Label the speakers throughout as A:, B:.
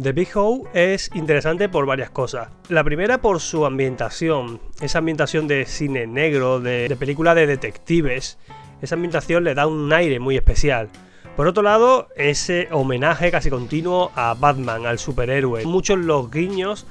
A: The Big O es interesante por varias cosas. La primera por su ambientación, esa ambientación de cine negro, de película de detectives. Esa ambientación le da un aire muy especial. Por otro lado, ese homenaje casi continuo a Batman, al superhéroe. Muchos los guiños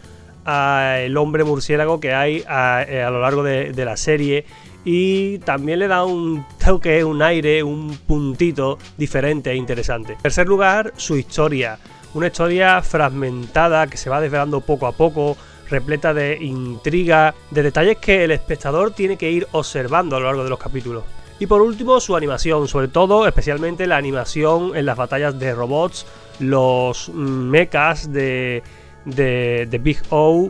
A: al hombre murciélago que hay a lo largo de la serie. Y también le da un toque, un aire, un puntito diferente e interesante. En tercer lugar, su historia. Una historia fragmentada que se va desvelando poco a poco, repleta de intriga, de detalles que el espectador tiene que ir observando a lo largo de los capítulos. Y por último, su animación, sobre todo, especialmente la animación en las batallas de robots, los mechas de Big O.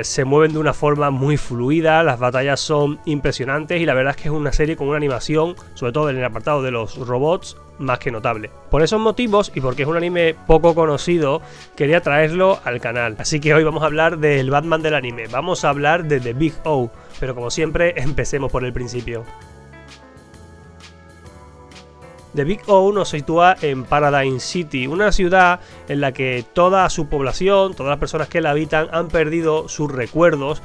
A: Se mueven de una forma muy fluida, las batallas son impresionantes y la verdad es que es una serie con una animación, sobre todo en el apartado de los robots, más que notable. Por esos motivos y porque es un anime poco conocido, quería traerlo al canal. Así que hoy vamos a hablar del Batman del anime, vamos a hablar de The Big O, pero como siempre empecemos por el principio. The Big O nos sitúa en Paradise City, una ciudad en la que toda su población, todas las personas que la habitan han perdido sus recuerdos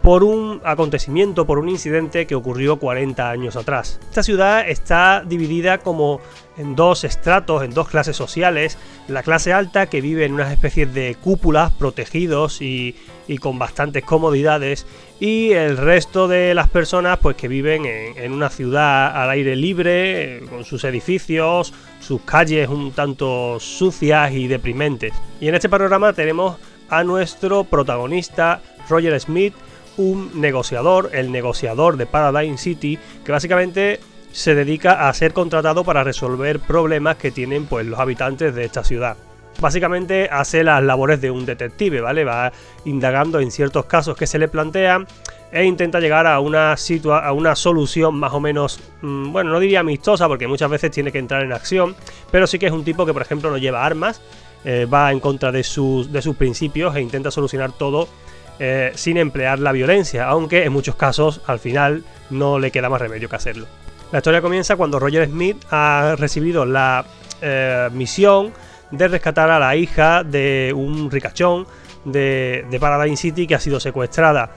A: por un acontecimiento, por un incidente que ocurrió 40 años atrás. Esta ciudad está dividida como en dos estratos, en dos clases sociales. La clase alta, que vive en unas especies de cúpulas protegidos y con bastantes comodidades, y el resto de las personas pues que viven en una ciudad al aire libre, con sus edificios, sus calles un tanto sucias y deprimentes. Y en este panorama tenemos a nuestro protagonista, Roger Smith, un negociador, el negociador de Paradise City, que básicamente se dedica a ser contratado para resolver problemas que tienen pues los habitantes de esta ciudad. Básicamente hace las labores de un detective, ¿vale? Va indagando en ciertos casos que se le plantean e intenta llegar a una solución más o menos, bueno, no diría amistosa porque muchas veces tiene que entrar en acción, pero sí que es un tipo que, por ejemplo, no lleva armas, va en contra de sus principios e intenta solucionar todo sin emplear la violencia, aunque en muchos casos al final no le queda más remedio que hacerlo. La historia comienza cuando Roger Smith ha recibido la misión de rescatar a la hija de un ricachón de Paradise City que ha sido secuestrada.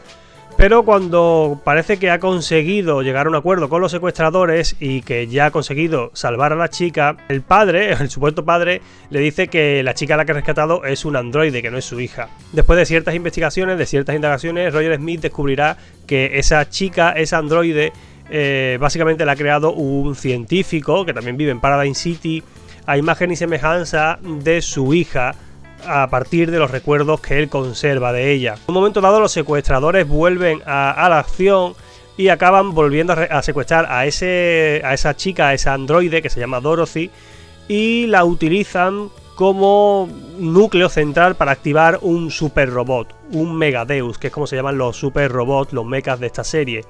A: Pero cuando parece que ha conseguido llegar a un acuerdo con los secuestradores y que ya ha conseguido salvar a la chica, el padre, el supuesto padre, le dice que la chica a la que ha rescatado es un androide, que no es su hija. Después de ciertas investigaciones, de ciertas indagaciones, Roger Smith descubrirá que esa chica, esa androide, básicamente la ha creado un científico que también vive en Paradise City, a imagen y semejanza de su hija, a partir de los recuerdos que él conserva de ella. En un momento dado, los secuestradores vuelven a la acción y acaban volviendo a secuestrar a esa chica, a esa androide que se llama Dorothy, y la utilizan como núcleo central para activar un super robot, un Megadeus, que es como se llaman los super robots, los mechas de esta serie.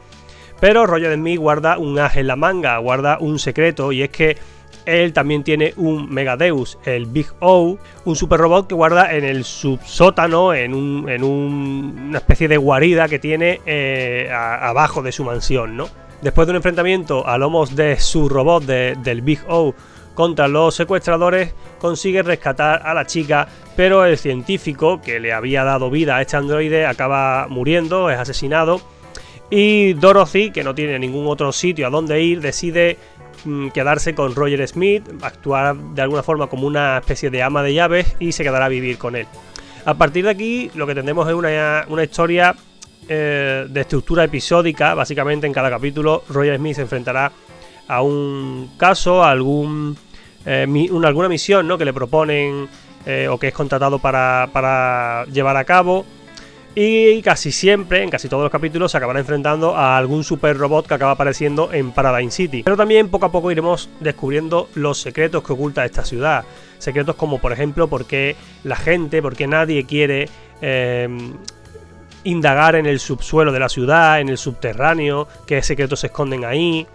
A: Pero Roger Smith guarda un as en la manga, guarda un secreto, y es que él también tiene un Megadeus, el Big O, un super robot que guarda en el subsótano, en una especie de guarida que tiene abajo de su mansión, ¿no? Después de un enfrentamiento a lomos de su robot, del Big O, contra los secuestradores, consigue rescatar a la chica, pero el científico que le había dado vida a este androide acaba muriendo, es asesinado, y Dorothy, que no tiene ningún otro sitio a donde ir, decide quedarse con Roger Smith, actuar de alguna forma como una especie de ama de llaves y se quedará a vivir con él. A partir de aquí lo que tendremos es una historia de estructura episódica. Básicamente en cada capítulo Roger Smith se enfrentará a un caso, a alguna misión, ¿no?, que le proponen o que es contratado para llevar a cabo. Y casi siempre, en casi todos los capítulos, se acabará enfrentando a algún super robot que acaba apareciendo en Paradise City. Pero también poco a poco iremos descubriendo los secretos que oculta esta ciudad. Secretos como, por ejemplo, por qué nadie quiere indagar en el subsuelo de la ciudad, en el subterráneo, qué secretos se esconden ahí,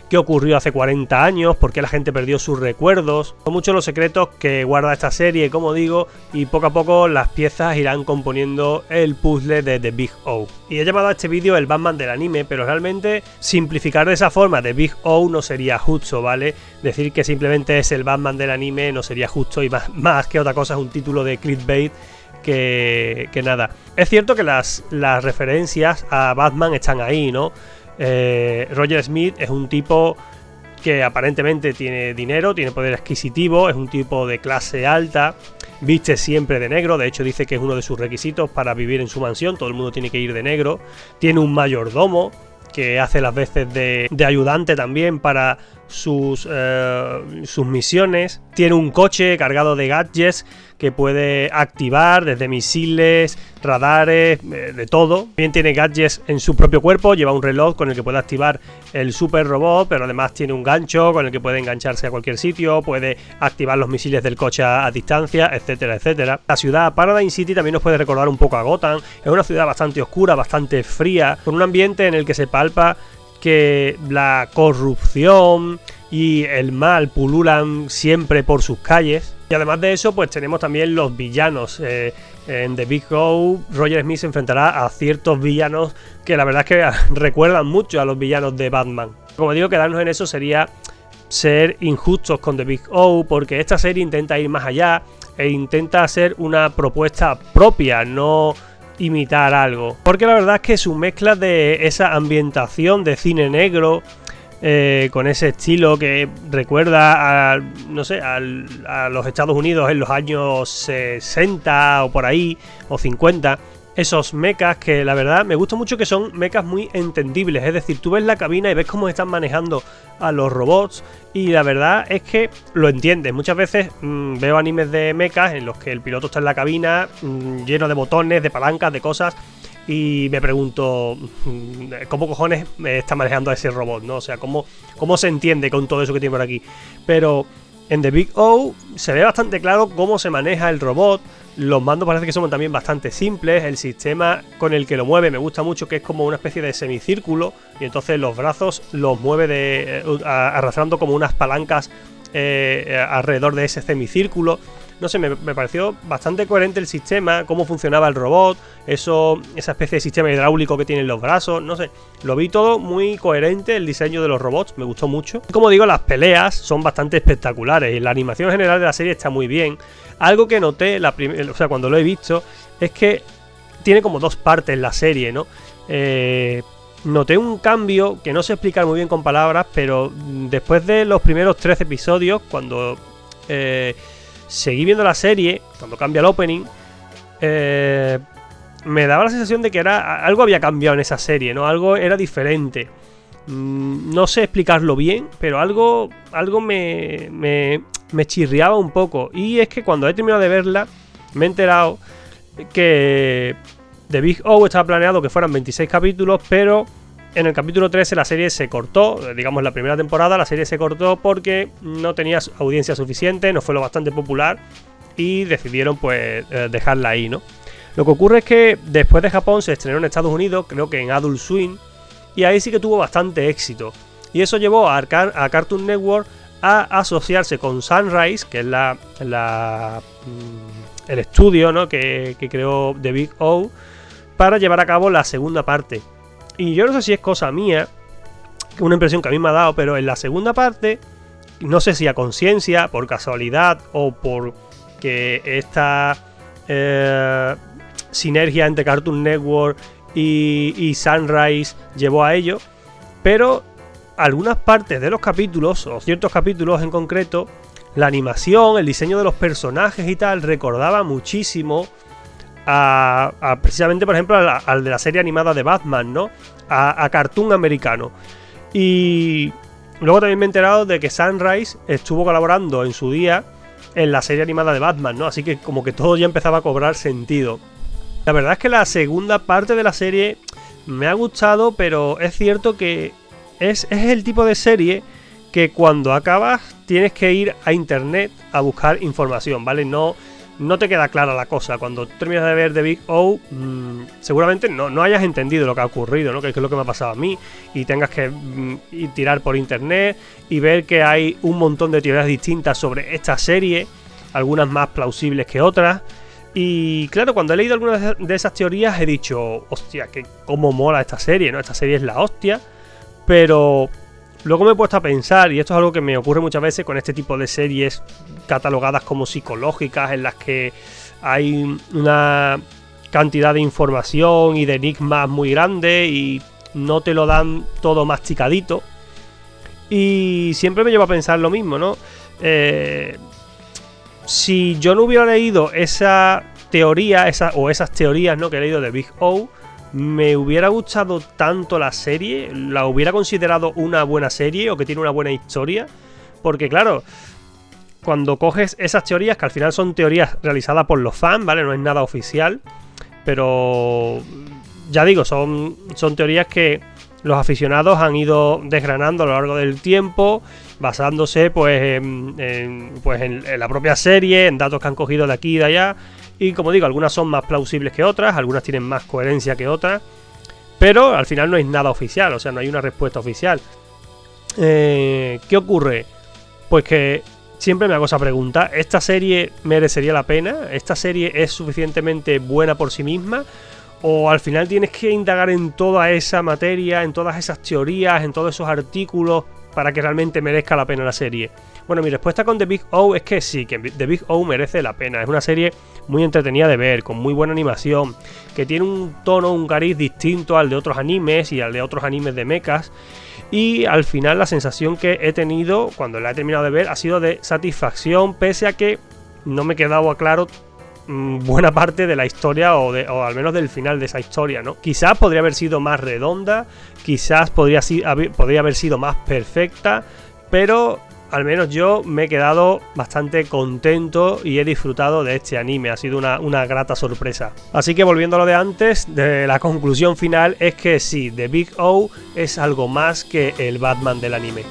A: qué ocurrió hace 40 años, por qué la gente perdió sus recuerdos. Son muchos los secretos que guarda esta serie, como digo, y poco a poco las piezas irán componiendo el puzzle de The Big O. Y he llamado a este vídeo el Batman del anime, pero realmente simplificar de esa forma The Big O no sería justo, ¿vale? Decir que simplemente es el Batman del anime no sería justo, y más que otra cosa es un título de clickbait que nada. Es cierto que las referencias a Batman están ahí, ¿no? Roger Smith es un tipo que aparentemente tiene dinero, tiene poder adquisitivo, es un tipo de clase alta, viste siempre de negro, de hecho dice que es uno de sus requisitos para vivir en su mansión, todo el mundo tiene que ir de negro, tiene un mayordomo que hace las veces de ayudante también para sus misiones, tiene un coche cargado de gadgets que puede activar desde misiles, radares, de todo. También tiene gadgets en su propio cuerpo, lleva un reloj con el que puede activar el super robot, pero además tiene un gancho con el que puede engancharse a cualquier sitio, puede activar los misiles del coche a distancia, etcétera, etcétera. La ciudad Paradigm City también nos puede recordar un poco a Gotham, es una ciudad bastante oscura, bastante fría, con un ambiente en el que se palpa que la corrupción y el mal pululan siempre por sus calles. Y además de eso, pues tenemos también los villanos. En The Big O, Roger Smith se enfrentará a ciertos villanos que la verdad es que recuerdan mucho a los villanos de Batman. Como digo, quedarnos en eso sería ser injustos con The Big O, porque esta serie intenta ir más allá e intenta hacer una propuesta propia, no imitar algo. Porque la verdad es que su mezcla de esa ambientación de cine negro, con ese estilo que recuerda a, no sé, a los Estados Unidos en los años 60 o por ahí, o 50, esos mechas que la verdad me gusta mucho, que son mechas muy entendibles, es decir, tú ves la cabina y ves cómo están manejando a los robots y la verdad es que lo entiendes. Muchas veces veo animes de mechas en los que el piloto está en la cabina, lleno de botones, de palancas, de cosas, y me pregunto cómo cojones está manejando a ese robot, ¿no? O sea, cómo se entiende con todo eso que tiene por aquí. Pero en The Big O se ve bastante claro cómo se maneja el robot. Los mandos parece que son también bastante simples. El sistema con el que lo mueve me gusta mucho, que es como una especie de semicírculo, y entonces los brazos los mueve arrastrando como unas palancas alrededor de ese semicírculo. No sé, me pareció bastante coherente el sistema, cómo funcionaba el robot, esa especie de sistema hidráulico que tienen los brazos, no sé, lo vi todo muy coherente, el diseño de los robots me gustó mucho. Como digo, las peleas son bastante espectaculares y la animación general de la serie está muy bien. Algo que noté, cuando lo he visto, es que tiene como dos partes la serie, ¿no? Noté un cambio que no sé explicar muy bien con palabras, pero después de los primeros 13 episodios, cuando seguí viendo la serie, cuando cambia el opening, me daba la sensación de que algo había cambiado en esa serie, ¿no? Algo era diferente. No sé explicarlo bien, pero algo me chirriaba un poco. Y es que cuando he terminado de verla, me he enterado que The Big O estaba planeado que fueran 26 capítulos, pero en el capítulo 13 la serie se cortó, digamos la primera temporada la serie se cortó porque no tenía audiencia suficiente, no fue lo bastante popular y decidieron pues dejarla ahí, ¿no? Lo que ocurre es que después de Japón se estrenó en Estados Unidos, creo que en Adult Swim, y ahí sí que tuvo bastante éxito. Y eso llevó a Cartoon Network a asociarse con Sunrise, que es el estudio, ¿no? que creó The Big O, para llevar a cabo la segunda parte. Y yo no sé si es cosa mía, una impresión que a mí me ha dado, pero en la segunda parte, no sé si a conciencia, por casualidad o por que esta sinergia entre Cartoon Network y Sunrise llevó a ello, pero algunas partes de los capítulos, o ciertos capítulos en concreto, la animación, el diseño de los personajes y tal, recordaba muchísimo precisamente, por ejemplo, al de la serie animada de Batman, ¿no? A cartoon americano. Y luego también me he enterado de que Sunrise estuvo colaborando en su día en la serie animada de Batman, ¿no? Así que como que todo ya empezaba a cobrar sentido. La verdad es que la segunda parte de la serie me ha gustado, pero es cierto que es el tipo de serie que cuando acabas tienes que ir a internet a buscar información, ¿vale? No no te queda clara la cosa. Cuando terminas de ver The Big O, seguramente no hayas entendido lo que ha ocurrido, ¿no? Que es lo que me ha pasado a mí, y tengas que tirar por internet y ver que hay un montón de teorías distintas sobre esta serie, algunas más plausibles que otras. Y claro, cuando he leído algunas de esas teorías he dicho, hostia, que cómo mola esta serie, ¿no? Esta serie es la hostia. Pero luego me he puesto a pensar, y esto es algo que me ocurre muchas veces con este tipo de series catalogadas como psicológicas, en las que hay una cantidad de información y de enigmas muy grande y no te lo dan todo masticadito. Y siempre me lleva a pensar lo mismo, ¿no? Si yo no hubiera leído esa teoría, esas teorías, ¿no?, que he leído de Big O, me hubiera gustado tanto la serie, la hubiera considerado una buena serie o que tiene una buena historia, porque claro, cuando coges esas teorías, que al final son teorías realizadas por los fans, ¿vale? No es nada oficial, pero ya digo, son teorías que los aficionados han ido desgranando a lo largo del tiempo, basándose pues en la propia serie, en datos que han cogido de aquí y de allá. Y como digo, algunas son más plausibles que otras, algunas tienen más coherencia que otras, pero al final no es nada oficial, o sea, no hay una respuesta oficial. ¿Qué ocurre? Pues que siempre me hago esa pregunta: ¿esta serie merecería la pena? ¿Esta serie es suficientemente buena por sí misma? ¿O al final tienes que indagar en toda esa materia, en todas esas teorías, en todos esos artículos para que realmente merezca la pena la serie? Bueno, mi respuesta con The Big O es que sí, que The Big O merece la pena. Es una serie muy entretenida de ver, con muy buena animación, que tiene un tono, un cariz distinto al de otros animes y al de otros animes de mechas. Y al final la sensación que he tenido cuando la he terminado de ver ha sido de satisfacción, pese a que no me quedaba claro buena parte de la historia o al menos del final de esa historia, ¿no? Quizás podría haber sido más redonda, quizás podría haber sido más perfecta, pero al menos yo me he quedado bastante contento y he disfrutado de este anime. Ha sido una grata sorpresa. Así que volviendo a lo de antes, de la conclusión final es que sí, The Big O es algo más que el Batman del anime.